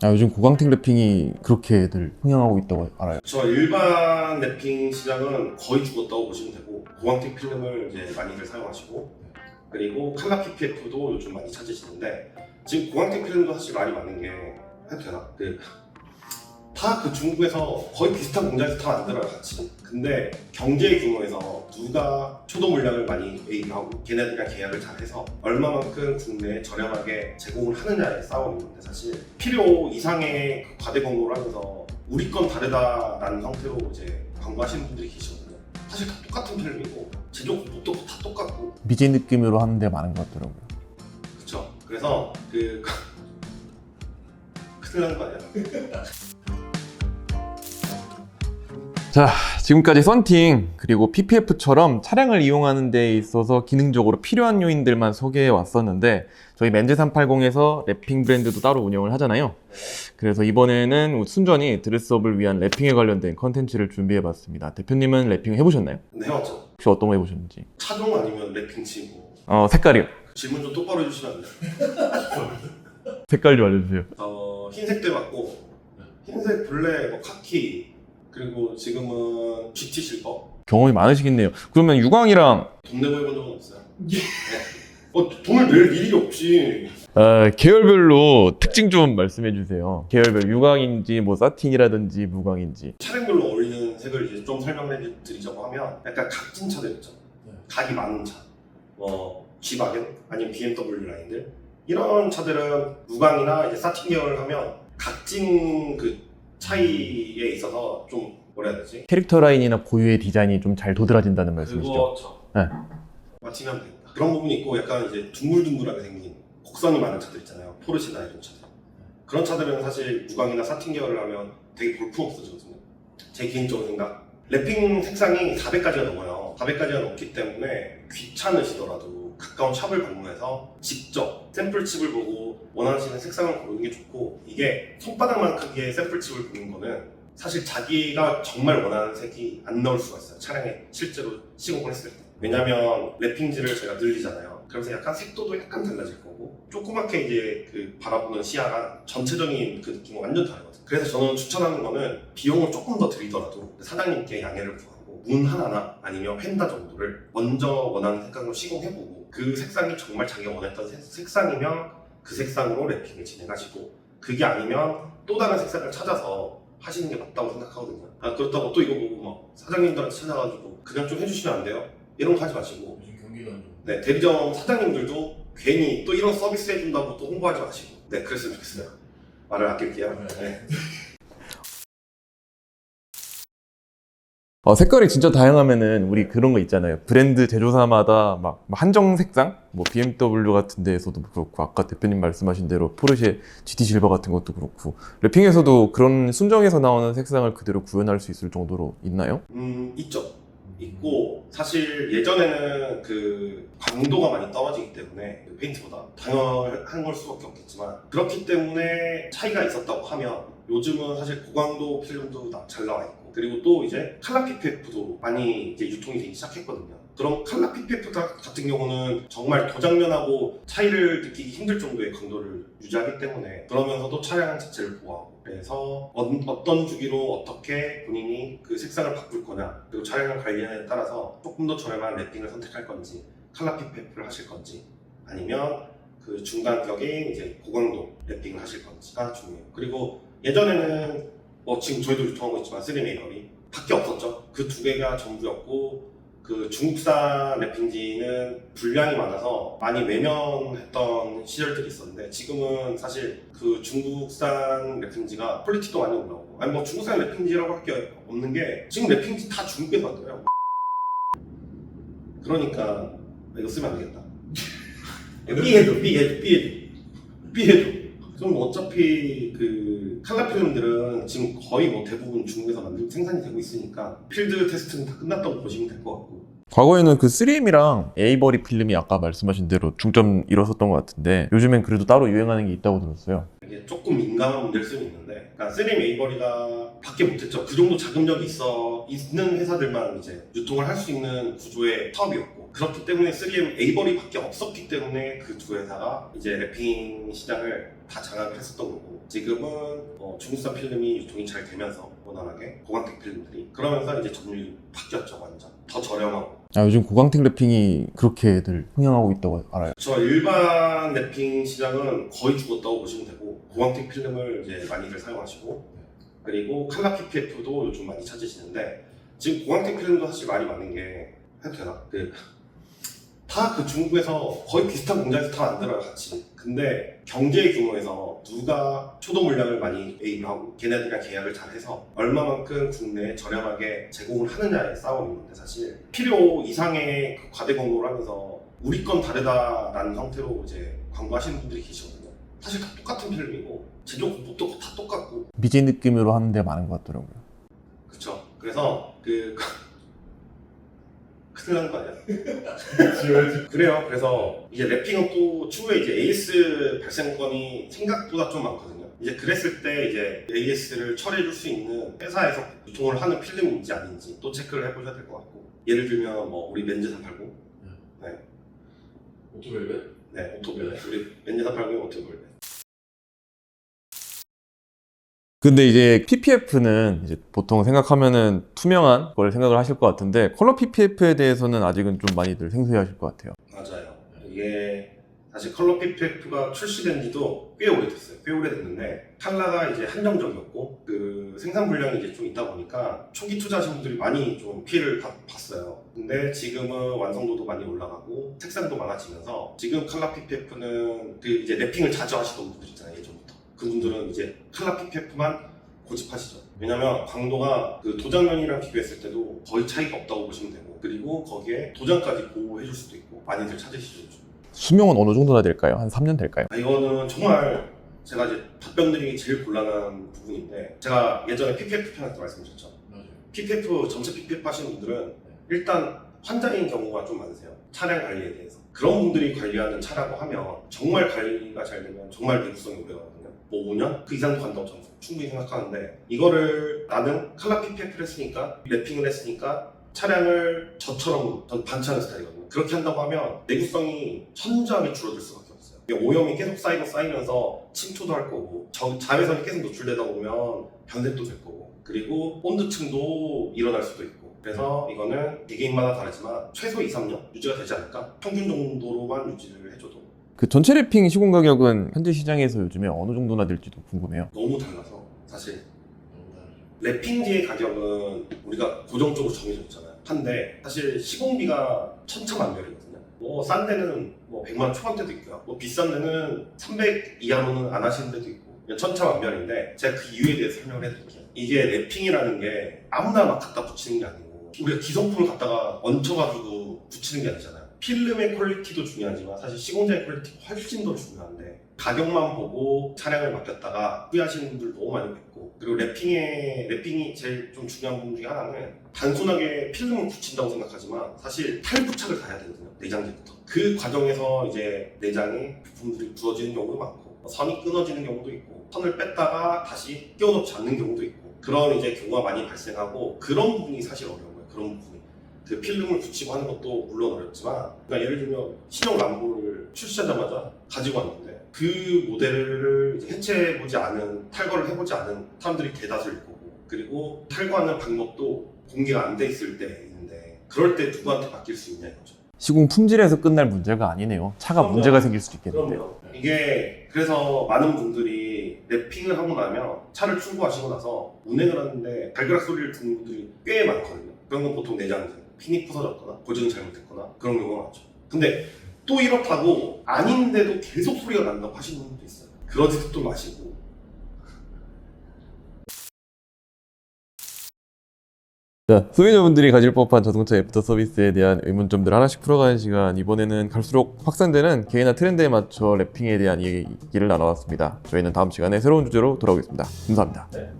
요즘 고광택 랩핑이 그렇게들 흥행하고 있다고 알아요. 저 일반 랩핑 시장은 거의 죽었다고 보시면 되고, 고광택 필름을 이제 많이들 사용하시고, 그리고 칼라 PPF도 요즘 많이 찾으시는데, 지금 고광택 필름도 사실 말이 많은 게, 해도 되나? 다 중국에서 거의 비슷한 공장에서 다 만들어요, 같이. 근데 경제 규모에서 누가 초도 물량을 많이 매입하고 걔네들이랑 계약을 잘 해서 얼마만큼 국내에 저렴하게 제공을 하느냐의 싸움인데, 사실 필요 이상의 과대 광고를 하면서 우리 건 다르다라는 형태로 이제 광고하시는 분들이 계시거든요. 사실 다 똑같은 필름이고 제조 공법도 다 똑같고 BJ 느낌으로 하는 데 많은 것 같더라고요. 그쵸. 그래서 큰일 나는 거 아니야? 자, 지금까지 썬팅 그리고 PPF처럼 차량을 이용하는 데 있어서 기능적으로 필요한 요인들만 소개해 왔었는데, 저희 맨즈380에서 랩핑 브랜드도 따로 운영을 하잖아요. 그래서 이번에는 순전히 드레스업을 위한 랩핑에 관련된 컨텐츠를 준비해 봤습니다. 대표님은 랩핑 해보셨나요? 네, 해왔죠. 혹시 어떤 거 해보셨는지? 차종 아니면 랩핑 치고. 색깔이요. 질문 좀 똑바로 해주시면 안 돼요? 색깔 좀 알려주세요. 흰색도 해봤고, 흰색, 블랙, 뭐 카키, 그리고 지금은 GT 실버. 경험이 많으시겠네요. 그러면 유광이랑 돈 내고 해본 적은 없어요. 네. 돈을 낼 일이 없지. 계열별로 특징 좀 말씀해 주세요. 계열별 유광인지 뭐 사틴이라든지 무광인지. 차량별로 어울리는 색을 이제 좀 설명해 드리자고 하면, 약간 각진 차들 있죠. 각이 많은 차. G바겐 아니면 BMW 라인들, 이런 차들은 무광이나 이제 사틴 계열을 하면 각진 차이에 있어서 좀 뭐라 해야 되지? 캐릭터 라인이나 고유의 디자인이 좀 잘 도드라진다는 말씀이시죠? 그거죠. 네. 맞히면 됩니다. 그런 부분이 있고, 약간 이제 둥글둥글하게 생긴 곡선이 많은 차들 있잖아요. 포르쉐나 이런 차들. 그런 차들은 사실 무광이나 사틴 계열을 하면 되게 볼품없어지거든요. 제 개인적인 생각. 랩핑 색상이 400가지가 넘어요. 400가지가 넘기 때문에 귀찮으시더라도 가까운 샵을 방문해서 직접 샘플칩을 보고 원하시는 색상을 고르는 게 좋고, 이게 손바닥만 크기의 샘플칩을 보는 거는 사실 자기가 정말 원하는 색이 안 나올 수가 있어요. 차량에 실제로 시공을 했을 때. 왜냐면 랩핑지를 제가 늘리잖아요. 그래서 약간 색도도 약간 달라질 거고, 조그맣게 이제 바라보는 시야가 전체적인 느낌은 완전 다르거든요. 그래서 저는 추천하는 거는 비용을 조금 더 들이더라도 사장님께 양해를 구하고 문 하나나 아니면 펜다 정도를 먼저 원하는 색상으로 시공해보고, 그 색상이 정말 자기가 원했던 색상이면 그 색상으로 랩핑을 진행하시고, 그게 아니면 또 다른 색상을 찾아서 하시는 게 맞다고 생각하거든요. 그렇다고 또 이거 보고 막 사장님들한테 찾아가지고 그냥 좀 해주시면 안 돼요? 이런 거 하지 마시고, 네, 대리점 사장님들도 괜히 또 이런 서비스 해준다고 또 홍보하지 마시고, 네, 그랬으면 좋겠어요. 말을 아낄게요. 네. 색깔이 진짜 다양하면은 우리 그런 거 있잖아요. 브랜드 제조사마다 막 한정 색상? 뭐 BMW 같은 데에서도 그렇고, 아까 대표님 말씀하신 대로 포르쉐 GT 실버 같은 것도 그렇고, 랩핑에서도 그런 순정에서 나오는 색상을 그대로 구현할 수 있을 정도로 있나요? 있죠. 있고, 사실 예전에는 강도가 많이 떨어지기 때문에 페인트보다 당연한 걸 수밖에 없겠지만, 그렇기 때문에 차이가 있었다고 하면 요즘은 사실 고강도 필름도 잘 나와 있고, 그리고 또 이제 칼라 PPF도 많이 이제 유통이 되기 시작했거든요. 그럼 칼라 PPF 같은 경우는 정말 도장면하고 차이를 느끼기 힘들 정도의 강도를 유지하기 때문에, 그러면서도 차량 자체를 보호하고, 그래서 어떤 주기로 어떻게 본인이 그 색상을 바꿀 거냐, 그리고 차량 관리에 따라서 조금 더 저렴한 랩핑을 선택할 건지, 칼라 PPF를 하실 건지, 아니면 그 중간격인 이제 고강도 랩핑을 하실 건지가 중요해요. 그리고 예전에는 지금 저희도 유통하고 있지만 3메이커리 밖에 없었죠. 그 두 개가 전부였고, 그 중국산 랩핑지는 분량이 많아서 많이 외면했던 시절들이 있었는데, 지금은 사실 그 중국산 랩핑지가 퀄리티도 많이 올라오고, 아니 뭐 중국산 랩핑지라고 할 게 없는 게, 지금 랩핑지 다 중국에서 만들어요. 그러니까 이거 쓰면 안 되겠다. 삐해도. 그럼 어차피 칼라 필름들은 지금 거의 대부분 중국에서 생산이 되고 있으니까 필드 테스트는 다 끝났다고 보시면 될 것 같고. 과거에는 그 3M이랑 에이버리 필름이 아까 말씀하신 대로 중점 이뤘었던 것 같은데, 요즘엔 그래도 따로 유행하는 게 있다고 들었어요. 이게 조금 민감한 문제일 수는 있는데, 그러니까 3M 에이버리가 밖에 못했죠. 그 정도 자금력이 있는 회사들만 이제 유통을 할 수 있는 구조의 사업이었고, 그렇기 때문에 3M 에이버리밖에 없었기 때문에 그 두 회사가 이제 랩핑 시장을 다 장악을 했었던 거고, 지금은 중국산 필름이 유통이 잘 되면서 원활하게 고광택 필름들이, 그러면서 이제 점유율이 바뀌었죠. 완전 더 저렴하고. 요즘 고광택 래핑이 그렇게들 흥행하고 있다고 알아요. 저 일반 랩핑 시장은 거의 죽었다고 보시면 되고, 고광택 필름을 이제 많이들 사용하시고, 그리고 칼라 PPF도 요즘 많이 찾으시는데, 지금 고광택 필름도 사실 말이 많은 게, 해도 되나? 다 그 중국에서 거의 비슷한 공장에서 다 만들어요, 같이. 근데 경제 규모에서 누가 초도 물량을 많이 매입을 하고 걔네들이랑 계약을 잘 해서 얼마만큼 국내에 저렴하게 제공을 하느냐의 싸움인 건데, 사실 필요 이상의 그 과대 광고를 하면서 우리 건 다르다라는 형태로 이제 광고하시는 분들이 계시거든요. 사실 다 똑같은 필름이고 제조 공법도 다 똑같고 미제 느낌으로 하는 데 많은 것 같더라고요. 그쵸. 그래서 큰일 난 거 아니야? 그래요. 그래서 이제 랩핑은 또 추후에 이제 AS 발생권이 생각보다 좀 많거든요. 이제 그랬을 때 이제 AS를 처리해줄 수 있는 회사에서 유통을 하는 필름인지 아닌지 또 체크를 해보셔야 될 것 같고, 예를 들면 뭐 우리 맨즈 380, 네, 오토벨벳? 네, 오토벨벳, 우리 맨즈 380 오토벨벳. 근데 이제 PPF는 이제 보통 생각하면은 투명한 걸 생각을 하실 것 같은데, 컬러 PPF에 대해서는 아직은 좀 많이들 생소해 하실 것 같아요. 맞아요. 이게 사실 컬러 PPF가 출시된 지도 꽤 오래됐어요. 꽤 오래됐는데 칼라가 이제 한정적이었고 그 생산 물량이 이제 좀 있다 보니까 초기 투자하신 분들이 많이 좀 피해를 봤어요. 근데 지금은 완성도도 많이 올라가고 색상도 많아지면서 지금 칼라 PPF는 그 이제 랩핑을 자주 하시던 분들 있잖아요, 예전부터. 그분들은 이제 칼라 PPF만 고집하시죠. 왜냐면 강도가 그 도장면이랑 비교했을 때도 거의 차이가 없다고 보시면 되고, 그리고 거기에 도장까지 보호해줄 수도 있고 많이들 찾으시죠. 요즘. 수명은 어느 정도나 될까요? 한 3년 될까요? 이거는 정말 제가 이제 답변드리기 제일 곤란한 부분인데, 제가 예전에 PPF 편에서 말씀드렸죠. 맞아요. PPF, 전체 PPF 하시는 분들은 일단 환자인 경우가 좀 많으세요. 차량 관리에 대해서. 그런 분들이 관리하는 차라고 하면 정말 관리가 잘 되면 정말 내구성이 오래가거든요. 뭐 5년? 그 이상도 간다고 저는 충분히 생각하는데, 이거를 나는 칼라 PPF를 했으니까, 랩핑을 했으니까 차량을 저처럼 전 반차는 스타일이거든요. 그렇게 한다고 하면 내구성이 천저하게 줄어들 수밖에 없어요. 오염이 계속 쌓이면서 침투도 할 거고, 자외선이 계속 노출되다 보면 변색도 될 거고, 그리고 본드층도 일어날 수도 있고. 그래서 이거는 개개인마다 다르지만 최소 2, 3년 유지가 되지 않을까? 평균 정도로만 유지를 해줘도. 그 전체 래핑 시공 가격은 현재 시장에서 요즘에 어느 정도나 될지도 궁금해요. 너무 달라서 사실 랩핑지의 가격은 우리가 고정적으로 정해져 있잖아요. 한데 사실 시공비가 천차만별이거든요. 뭐 싼 데는 뭐 100만 원 초반대도 있고요. 뭐 비싼 데는 300 이하로는 안 하시는 데도 있고, 천차만별인데 제가 그 이유에 대해서 설명을 해드릴게요. 이게 랩핑이라는 게 아무나 막 갖다 붙이는 게 아니고, 우리가 기성품을 갖다가 얹혀가지고 붙이는 게 아니잖아요. 필름의 퀄리티도 중요하지만 사실 시공자의 퀄리티가 훨씬 더 중요한데, 가격만 보고 차량을 맡겼다가 후회하시는 분들 너무 많이 뵙고, 그리고 랩핑이 제일 좀 중요한 부분 중에 하나는 단순하게 필름을 붙인다고 생각하지만 사실 탈부착을 다 해야 되거든요. 내장재부터. 그 과정에서 이제 내장에 부품들이 부러지는 경우도 많고, 선이 끊어지는 경우도 있고, 선을 뺐다가 다시 끼워놓지 않는 경우도 있고, 그런 이제 경우가 많이 발생하고, 그런 부분이 사실 어려워요. 그런 부분이. 그 필름을 붙이고 하는 것도 물론 어렵지만, 그러니까 예를 들면 신형 람보를 출시하자마자 가지고 왔는데 그 모델을 이제 해체해보지 않은, 탈거를 해보지 않은 사람들이 대다수일 거고, 그리고 탈거하는 방법도 공개가 안 돼 있을 때 있는데, 그럴 때 누구한테 맡길 수 있냐 이거죠. 시공 품질에서 끝날 문제가 아니네요. 차가 그럼요. 문제가 생길 수도 있겠는데요. 그럼요. 이게 그래서 많은 분들이 랩핑을 하고 나면 차를 출고하시고 나서 운행을 하는데 발그락 소리를 듣는 분들이 꽤 많거든요. 그런 건 보통 내장재, 핀이 부서졌거나 고정이 잘못됐거나 그런 경우가 많죠. 근데 또 이렇다고 아닌데도 계속 소리가 난다고 하시는 분도 있어요. 그러지도 또 마시고. 자, 소비자분들이 가질 법한 자동차 애프터 서비스에 대한 의문점들 하나씩 풀어가는 시간, 이번에는 갈수록 확산되는 개인화 트렌드에 맞춰 랩핑에 대한 얘기를 나눠봤습니다. 저희는 다음 시간에 새로운 주제로 돌아오겠습니다. 감사합니다. 네.